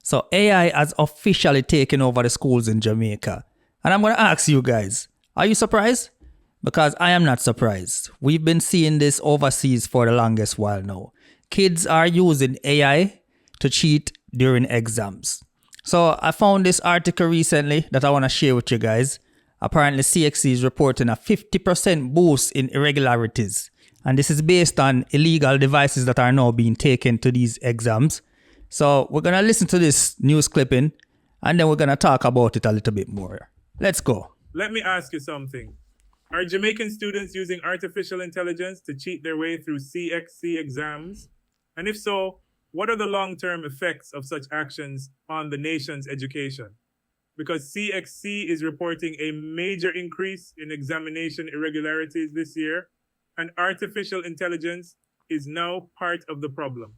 So AI has officially taken over the schools in Jamaica. And I'm going to ask you guys, are you surprised? Because I am not surprised. We've been seeing this overseas for the longest while now. Kids are using AI to cheat during exams. So I found this article recently that I want to share with you guys. Apparently CXC is reporting a 50% boost in irregularities. And this is based on illegal devices that are now being taken to these exams. So we're going to listen to this news clipping and then we're going to talk about it a little bit more. Let's go. Let me ask you something. Are Jamaican students using artificial intelligence to cheat their way through CXC exams? And if so, what are the long-term effects of such actions on the nation's education? Because CXC is reporting a major increase in examination irregularities this year, and artificial intelligence is now part of the problem.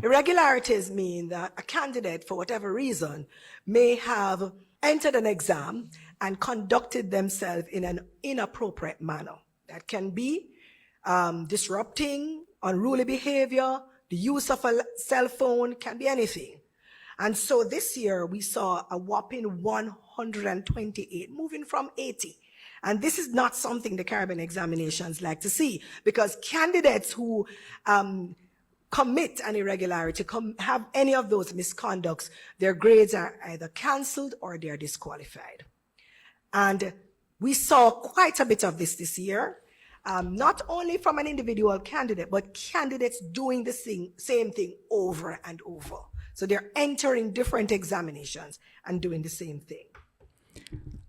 Irregularities mean that a candidate, for whatever reason, may have entered an exam and conducted themselves in an inappropriate manner. That can be disrupting, unruly behavior, the use of a cell phone, can be anything. And so this year we saw a whopping 128, moving from 80. And this is not something the Caribbean examinations like to see, because candidates who commit an irregularity, have any of those misconducts, their grades are either cancelled or they're disqualified. And we saw quite a bit of this year, not only from an individual candidate, but candidates doing the same thing over and over. So they're entering different examinations and doing the same thing.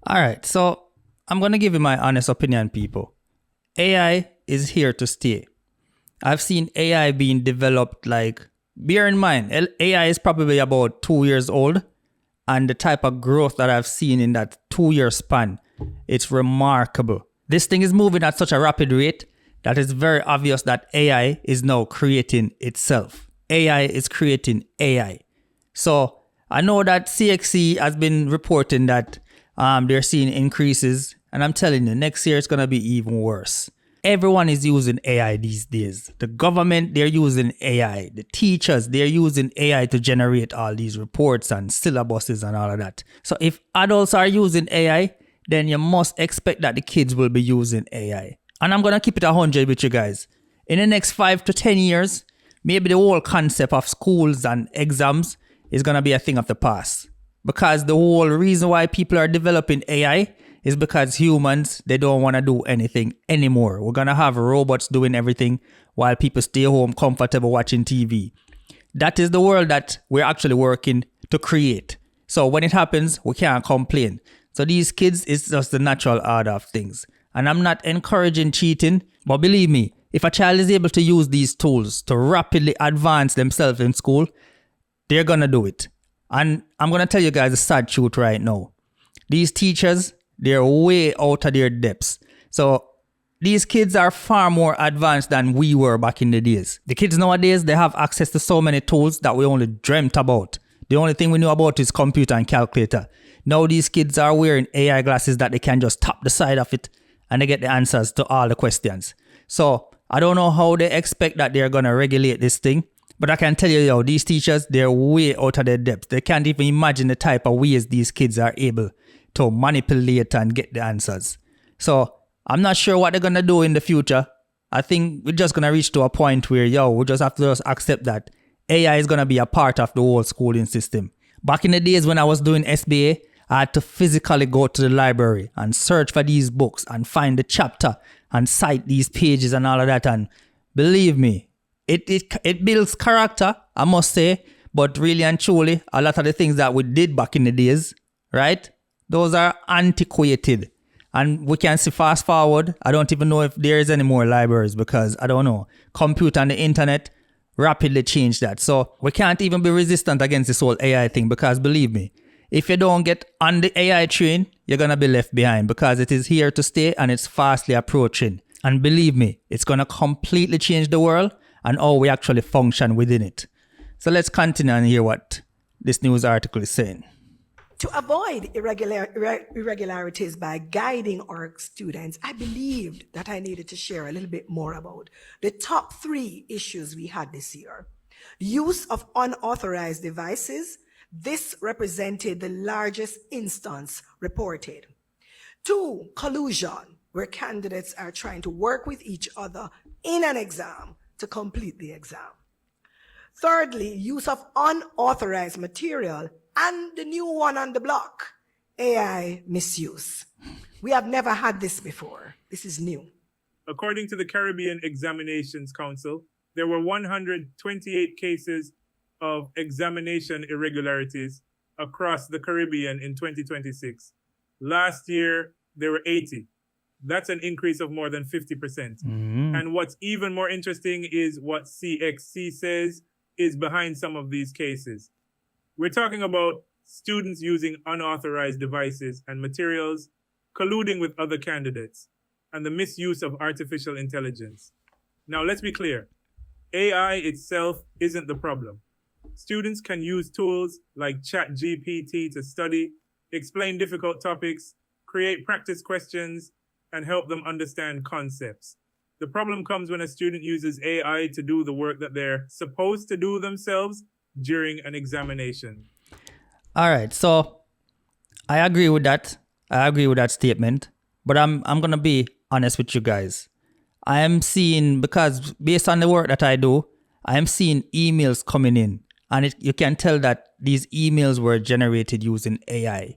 All right, so I'm going to give you my honest opinion, people. AI is here to stay. I've seen AI being developed, like, bear in mind, AI is probably about 2 years old, and the type of growth that I've seen in that 2-year span, it's remarkable. This thing is moving at such a rapid rate that it's very obvious that AI is now creating itself. AI is creating AI. So I know that CXC has been reporting that they're seeing increases, and I'm telling you, next year it's going to be even worse. Everyone is using AI these days. The government, they're using AI. The teachers, they're using AI to generate all these reports and syllabuses and all of that. So if adults are using AI, then you must expect that the kids will be using AI. And I'm going to keep it 100 with you guys. In the next 5 to 10 years, maybe the whole concept of schools and exams is going to be a thing of the past. Because the whole reason why people are developing AI is because humans, they don't want to do anything anymore. We're going to have robots doing everything while people stay home comfortable watching TV. That is the world that we're actually working to create. So when it happens, we can't complain. So these kids, it's just the natural order of things. And I'm not encouraging cheating, but believe me, if a child is able to use these tools to rapidly advance themselves in school, they're going to do it. And I'm going to tell you guys the sad truth right now. These teachers, they're way out of their depths. So these kids are far more advanced than we were back in the days. The kids nowadays, they have access to so many tools that we only dreamt about. The only thing we know about is computer and calculator. Now these kids are wearing AI glasses that they can just tap the side of it and they get the answers to all the questions. So I don't know how they expect that they're going to regulate this thing. But I can tell you, yo, these teachers, they're way out of their depth. They can't even imagine the type of ways these kids are able to manipulate and get the answers. So I'm not sure what they're going to do in the future. I think we're just going to reach to a point where, we just have to just accept that AI is going to be a part of the whole schooling system. Back in the days when I was doing SBA, I had to physically go to the library and search for these books and find the chapter and cite these pages and all of that. And believe me, it builds character, I must say, but really and truly, a lot of the things that we did back in the days, right? Those are antiquated. And we can see fast forward. I don't even know if there is any more libraries because, I don't know, computer and the internet rapidly changed that. So we can't even be resistant against this whole AI thing because believe me, if you don't get on the AI train, you're going to be left behind because it is here to stay and it's fastly approaching. And believe me, it's going to completely change the world and how we actually function within it. So let's continue and hear what this news article is saying. To avoid irregularities by guiding our students, I believed that I needed to share a little bit more about the top 3 issues we had this year. Use of unauthorized devices This represented the largest instance reported. 2, collusion, where candidates are trying to work with each other in an exam to complete the exam. Thirdly, use of unauthorized material, and the new one on the block, AI misuse. We have never had this before. This is new. According to the Caribbean Examinations Council, there were 128 cases of examination irregularities across the Caribbean in 2026. Last year, there were 80. That's an increase of more than 50%. And what's even more interesting is what CXC says is behind some of these cases. We're talking about students using unauthorized devices and materials, colluding with other candidates, and the misuse of artificial intelligence. Now, let's be clear. AI itself isn't the problem. Students can use tools like ChatGPT to study, explain difficult topics, create practice questions, and help them understand concepts. The problem comes when a student uses AI to do the work that they're supposed to do themselves during an examination. All right, so I agree with that. I agree with that statement, but I'm gonna be honest with you guys. I am seeing, because based on the work that I do, I am seeing emails coming in, and you can tell that these emails were generated using AI.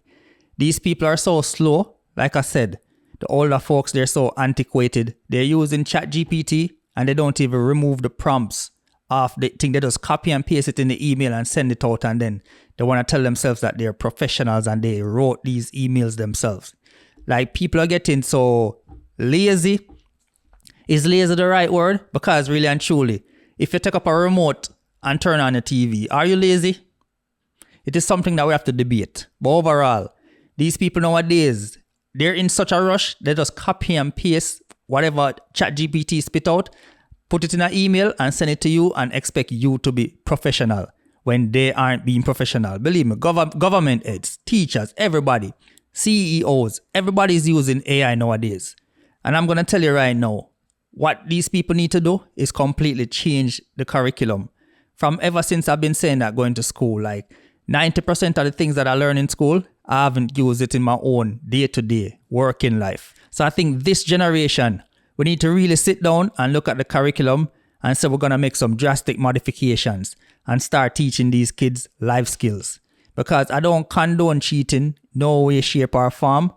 These people are so slow. Like I said, the older folks, they're so antiquated. They're using ChatGPT and they don't even remove the prompts of the thing. They just copy and paste it in the email and send it out, and then they want to tell themselves that they're professionals and they wrote these emails themselves. Like, people are getting so lazy. Is lazy the right word? Because really and truly, if you take up a remote and turn on a TV, are you lazy? It is something that we have to debate. But overall, these people nowadays, they're in such a rush, they just copy and paste whatever ChatGPT spit out, put it in an email and send it to you and expect you to be professional when they aren't being professional. Believe me, government heads, teachers, everybody, CEOs, everybody's using AI nowadays. And I'm going to tell you right now, what these people need to do is completely change the curriculum. From ever since I've been saying that going to school, like 90% of the things that I learn in school, I haven't used it in my own day-to-day working life. So I think this generation, we need to really sit down and look at the curriculum and say we're going to make some drastic modifications and start teaching these kids life skills. Because I don't condone cheating, no way, shape or form.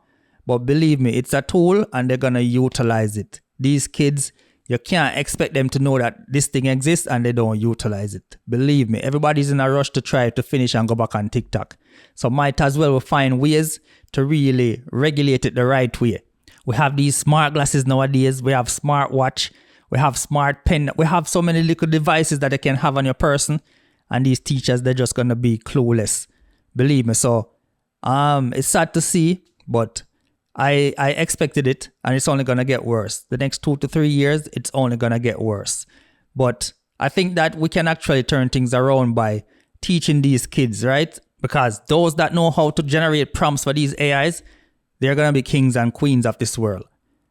But believe me, it's a tool and they're going to utilize it. These kids, you can't expect them to know that this thing exists and they don't utilize it. Believe me, everybody's in a rush to try to finish and go back on TikTok. So might as well find ways to really regulate it the right way. We have these smart glasses nowadays. We have smart watch. We have smart pen. We have so many little devices that they can have on your person. And these teachers, they're just going to be clueless. Believe me. So it's sad to see, but I expected it, and it's only going to get worse. The next 2 to 3 years, it's only going to get worse. But I think that we can actually turn things around by teaching these kids, right? Because those that know how to generate prompts for these AIs, they're going to be kings and queens of this world.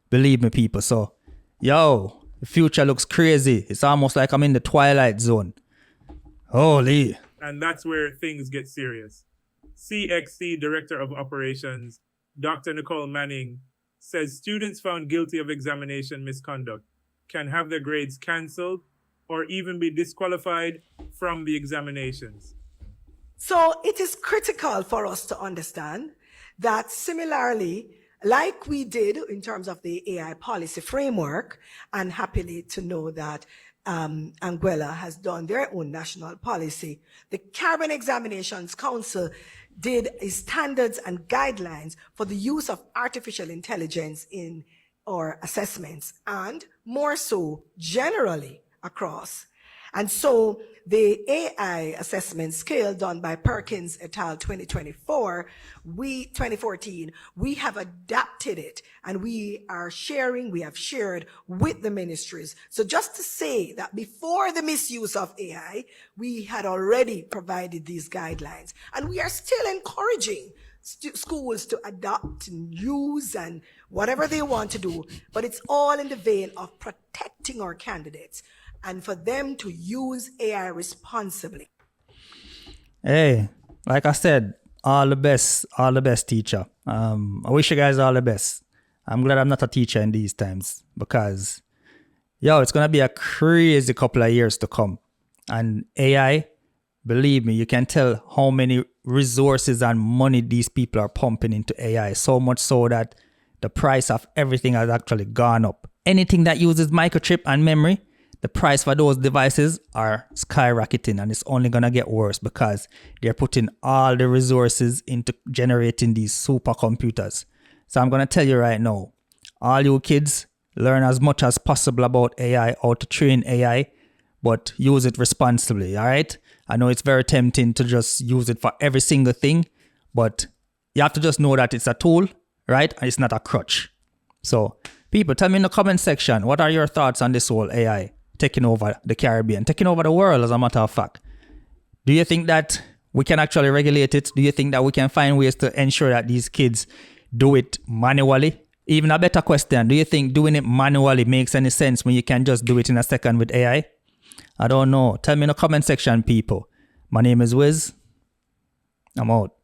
Believe me, people. So, yo, the future looks crazy. It's almost like I'm in the twilight zone. Holy. And that's where things get serious. CXC Director of Operations, Dr. Nicole Manning, says students found guilty of examination misconduct can have their grades cancelled or even be disqualified from the examinations. So it is critical for us to understand that similarly, like we did in terms of the AI policy framework, and happily to know that Anguilla has done their own national policy, the Caribbean Examinations Council did standards and guidelines for the use of artificial intelligence in our assessments, and more so generally across. And so the AI assessment scale done by Perkins et al. 2014, we have adapted it and we have shared with the ministries. So just to say that before the misuse of AI, we had already provided these guidelines, and we are still encouraging schools to adopt and use and whatever they want to do, but it's all in the vein of protecting our candidates and for them to use AI responsibly. Hey, like I said, all the best, teacher. I wish you guys all the best. I'm glad I'm not a teacher in these times because, it's going to be a crazy couple of years to come. And AI, believe me, you can tell how many resources and money these people are pumping into AI. So much so that the price of everything has actually gone up. Anything that uses microchip and memory, the price for those devices are skyrocketing, and it's only going to get worse because they're putting all the resources into generating these supercomputers. So I'm going to tell you right now, all you kids, learn as much as possible about AI, how to train AI, but use it responsibly, all right? I know it's very tempting to just use it for every single thing, but you have to just know that it's a tool, right? And it's not a crutch. So people, tell me in the comment section, what are your thoughts on this whole AI taking over the Caribbean, taking over the world, as a matter of fact? Do you think that we can actually regulate it? Do you think that we can find ways to ensure that these kids do it manually? Even a better question, do you think doing it manually makes any sense when you can just do it in a second with AI? I don't know. Tell me in the comment section, people. My name is Wiz. I'm out.